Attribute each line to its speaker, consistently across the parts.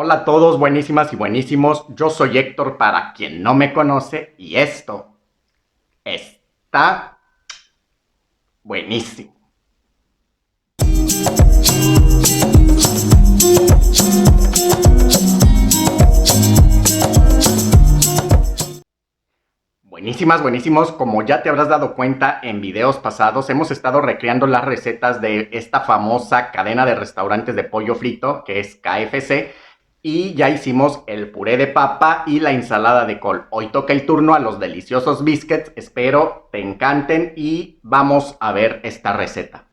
Speaker 1: Hola a todos, buenísimas y buenísimos. Yo soy Héctor para quien no me conoce y esto está buenísimo. Buenísimas, buenísimos. Como ya te habrás dado cuenta en videos pasados, hemos estado recreando las recetas de esta famosa cadena de restaurantes de pollo frito que es KFC. Y ya hicimos el puré de papa y la ensalada de col. Hoy toca el turno a los deliciosos biscuits. Espero te encanten y vamos a ver esta receta.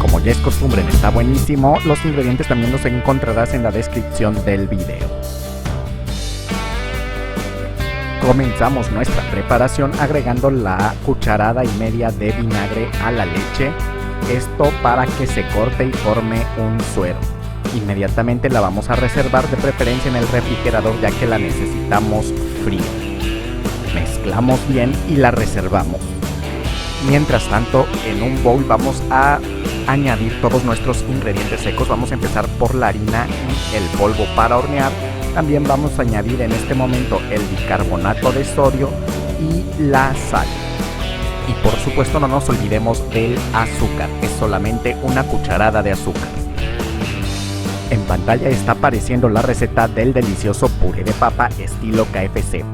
Speaker 1: Como ya es costumbre en Está Buenísimo, los ingredientes también los encontrarás en la descripción del video. Comenzamos nuestra preparación agregando la cucharada y media de vinagre a la leche, esto para que se corte y forme un suero. Inmediatamente la vamos a reservar, de preferencia en el refrigerador, ya que la necesitamos fría. Mezclamos bien y la reservamos. Mientras tanto, en un bowl vamos a añadir todos nuestros ingredientes secos. Vamos a empezar por la harina y el polvo para hornear. También vamos a añadir en este momento el bicarbonato de sodio y la sal. Y por supuesto no nos olvidemos del azúcar, es solamente una cucharada de azúcar. En pantalla está apareciendo la receta del delicioso puré de papa estilo KFC.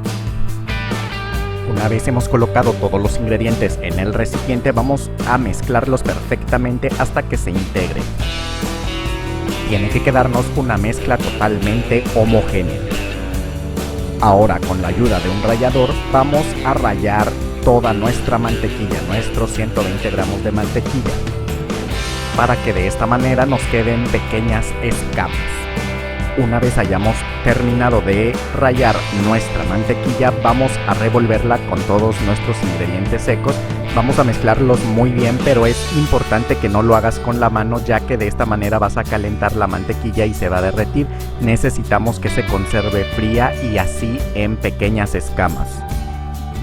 Speaker 1: Una vez hemos colocado todos los ingredientes en el recipiente, vamos a mezclarlos perfectamente hasta que se integren. Tiene que quedarnos una mezcla totalmente homogénea. Ahora, con la ayuda de un rallador, vamos a rallar toda nuestra mantequilla, nuestros 120 gramos de mantequilla, para que de esta manera nos queden pequeñas escamas. Una vez hayamos terminado de rallar nuestra mantequilla, vamos a revolverla con todos nuestros ingredientes secos. Vamos a mezclarlos muy bien, pero es importante que no lo hagas con la mano, ya que de esta manera vas a calentar la mantequilla y se va a derretir. Necesitamos que se conserve fría y así en pequeñas escamas.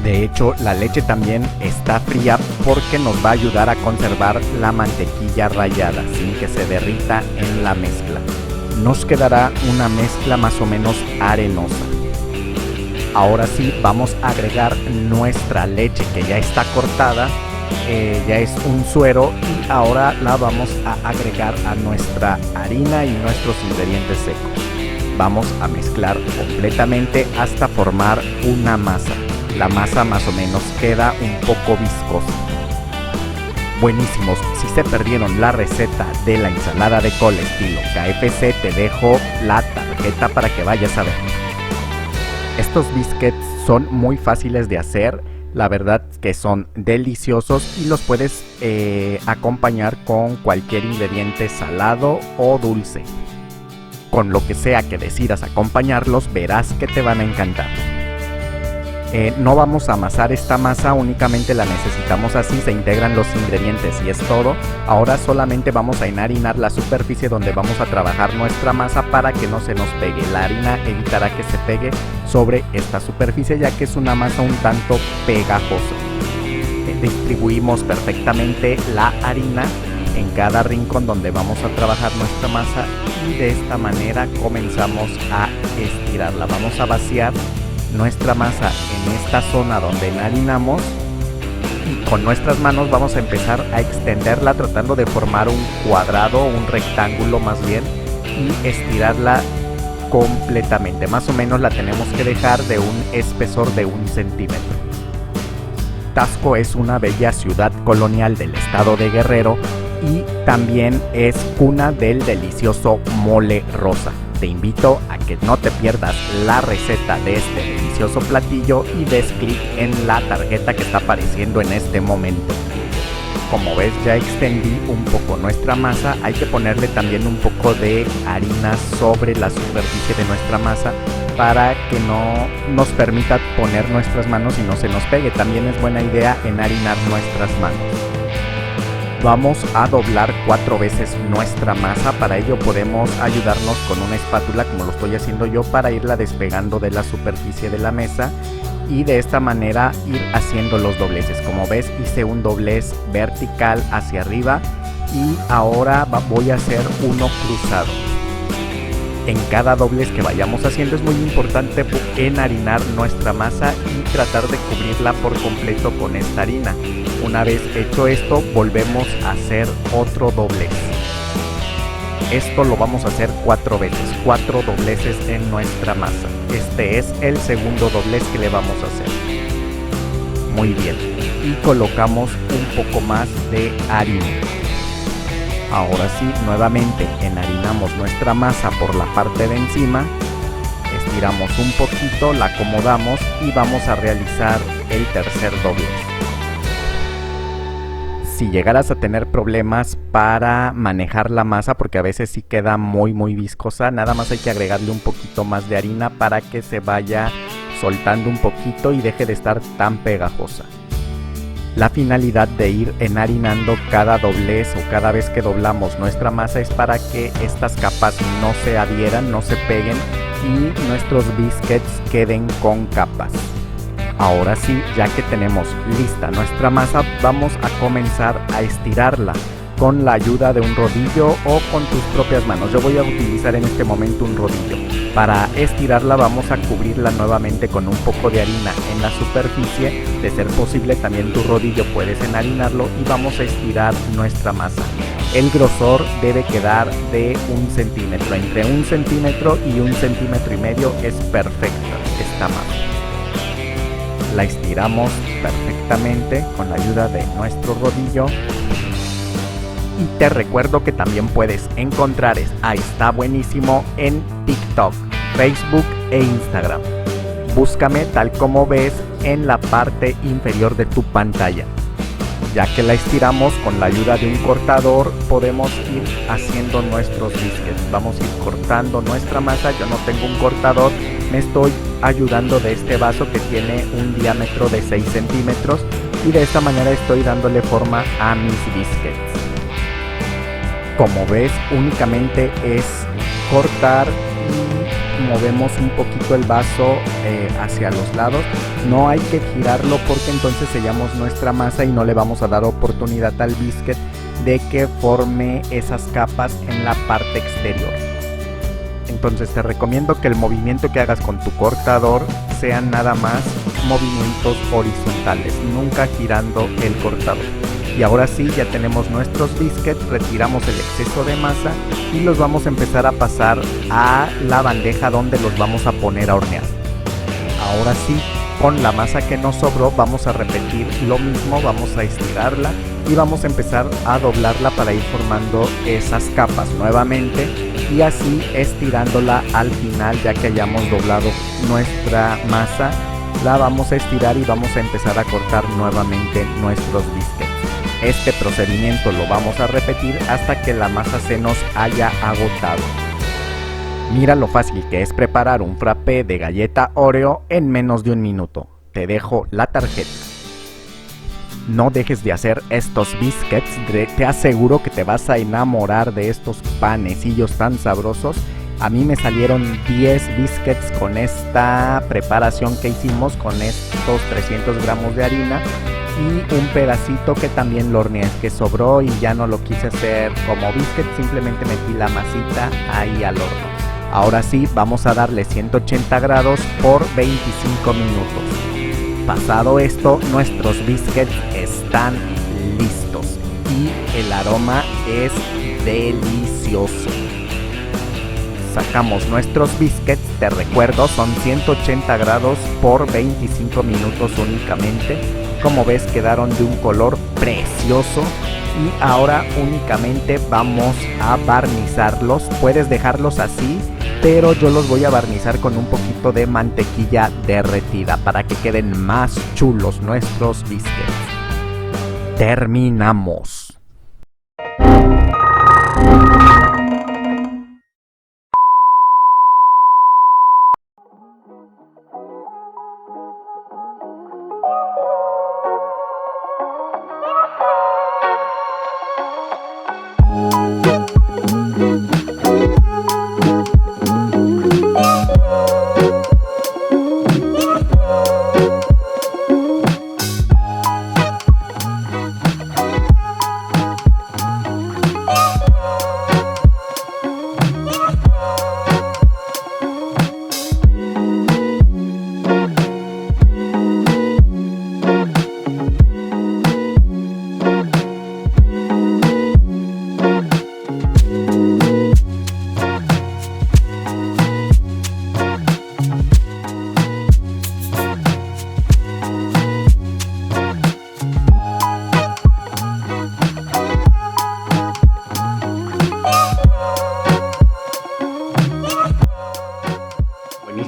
Speaker 1: De hecho, la leche también está fría porque nos va a ayudar a conservar la mantequilla rallada sin que se derrita en la mezcla. Nos quedará una mezcla más o menos arenosa. Ahora sí, vamos a agregar nuestra leche que ya está cortada, ya es un suero, y ahora la vamos a agregar a nuestra harina y nuestros ingredientes secos. Vamos a mezclar completamente hasta formar una masa. La masa más o menos queda un poco viscosa. Buenísimos, si se perdieron la receta de la ensalada de col estilo KFC, te dejo la tarjeta para que vayas a ver. Estos biscuits son muy fáciles de hacer, la verdad que son deliciosos y los puedes acompañar con cualquier ingrediente salado o dulce. Con lo que sea que decidas acompañarlos, verás que te van a encantar. No vamos a amasar esta masa, únicamente la necesitamos así, se integran los ingredientes y es todo. Ahora solamente vamos a enharinar la superficie donde vamos a trabajar nuestra masa para que no se nos pegue. La harina evitará que se pegue sobre esta superficie, ya que es una masa un tanto pegajosa. Distribuimos perfectamente la harina en cada rincón donde vamos a trabajar nuestra masa y de esta manera comenzamos a estirarla. Vamos a vaciar nuestra masa en esta zona donde enharinamos y con nuestras manos vamos a empezar a extenderla tratando de formar un cuadrado, un rectángulo más bien, y estirarla completamente. Más o menos la tenemos que dejar de un espesor de 1 centímetro. Taxco es una bella ciudad colonial del estado de Guerrero y también es cuna del delicioso mole rosa. Te invito a que no te pierdas la receta de este delicioso platillo y des clic en la tarjeta que está apareciendo en este momento. Como ves, ya extendí un poco nuestra masa. Hay que ponerle también un poco de harina sobre la superficie de nuestra masa para que no nos permita poner nuestras manos y no se nos pegue. También es buena idea enharinar nuestras manos. Vamos a doblar 4 veces nuestra masa. Para ello podemos ayudarnos con una espátula, como lo estoy haciendo yo, para irla despegando de la superficie de la mesa y de esta manera ir haciendo los dobleces. Como ves, hice un doblez vertical hacia arriba y ahora voy a hacer uno cruzado. En cada doblez que vayamos haciendo es muy importante enharinar nuestra masa y tratar de cubrirla por completo con esta harina. Una vez hecho esto, volvemos a hacer otro doblez. Esto lo vamos a hacer 4 veces, 4 dobleces en nuestra masa. Este es el segundo doblez que le vamos a hacer. Muy bien, y colocamos un poco más de harina. Ahora sí, nuevamente enharinamos nuestra masa por la parte de encima, estiramos un poquito, la acomodamos y vamos a realizar el tercer doblez. Si llegaras a tener problemas para manejar la masa, porque a veces sí queda muy viscosa, nada más hay que agregarle un poquito más de harina para que se vaya soltando un poquito y deje de estar tan pegajosa. La finalidad de ir enharinando cada doblez o cada vez que doblamos nuestra masa es para que estas capas no se adhieran, no se peguen y nuestros biscuits queden con capas. Ahora sí, ya que tenemos lista nuestra masa, vamos a comenzar a estirarla con la ayuda de un rodillo o con tus propias manos. Yo voy a utilizar en este momento un rodillo. Para estirarla vamos a cubrirla nuevamente con un poco de harina en la superficie. De ser posible, también tu rodillo puedes enharinarlo y vamos a estirar nuestra masa. El grosor debe quedar de 1 centímetro. Entre 1 centímetro y 1,5 centímetros es perfecta esta masa. La estiramos perfectamente con la ayuda de nuestro rodillo. Y te recuerdo que también puedes encontrar Está Buenísimo en TikTok, Facebook e Instagram. Búscame tal como ves en la parte inferior de tu pantalla. Ya que la estiramos con la ayuda de un cortador, podemos ir haciendo nuestros biscuits. Vamos a ir cortando nuestra masa. Yo no tengo un cortador, me estoy ayudando de este vaso que tiene un diámetro de 6 centímetros y de esta manera estoy dándole forma a mis biscuits. Como ves, únicamente es cortar y movemos un poquito el vaso hacia los lados. No hay que girarlo porque entonces sellamos nuestra masa y no le vamos a dar oportunidad al biscuit de que forme esas capas en la parte exterior. Entonces te recomiendo que el movimiento que hagas con tu cortador sean nada más movimientos horizontales, nunca girando el cortador. Y ahora sí, ya tenemos nuestros biscuits, retiramos el exceso de masa y los vamos a empezar a pasar a la bandeja donde los vamos a poner a hornear. Ahora sí, con la masa que nos sobró vamos a repetir lo mismo, vamos a estirarla y vamos a empezar a doblarla para ir formando esas capas nuevamente y así estirándola al final. Ya que hayamos doblado nuestra masa, la vamos a estirar y vamos a empezar a cortar nuevamente nuestros biscuits. Este procedimiento lo vamos a repetir hasta que la masa se nos haya agotado. Mira lo fácil que es preparar un frappé de galleta Oreo en menos de 1 minuto. Te dejo la tarjeta. No dejes de hacer estos biscuits, te aseguro que te vas a enamorar de estos panecillos tan sabrosos. A mí me salieron 10 biscuits con esta preparación que hicimos, con estos 300 gramos de harina y un pedacito que también lo horneé, que sobró y ya no lo quise hacer como biscuit, simplemente metí la masita ahí al horno. Ahora sí, vamos a darle 180 grados por 25 minutos. Pasado esto, nuestros biscuits están listos y el aroma es delicioso. Sacamos nuestros biscuits, te recuerdo, son 180 grados por 25 minutos únicamente. Como ves, quedaron de un color precioso y ahora únicamente vamos a barnizarlos. Puedes dejarlos así, pero yo los voy a barnizar con un poquito de mantequilla derretida para que queden más chulos nuestros biscuits. Terminamos.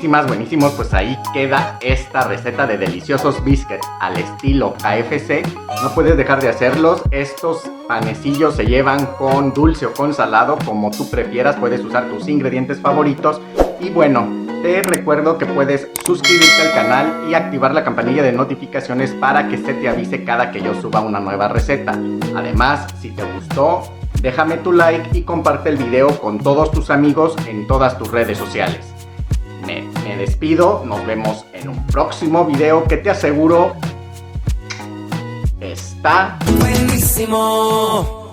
Speaker 1: buenísimos, pues ahí queda esta receta de deliciosos biscuits al estilo KFC. No puedes dejar de hacerlos. Estos panecillos se llevan con dulce o con salado, como tú prefieras. Puedes usar tus ingredientes favoritos. Y bueno, te recuerdo que puedes suscribirte al canal y activar la campanilla de notificaciones para que se te avise cada que yo suba una nueva receta. Además, si te gustó, déjame tu like y comparte el video con todos tus amigos en todas tus redes sociales. Me despido, nos vemos en un próximo video que te aseguro está
Speaker 2: buenísimo.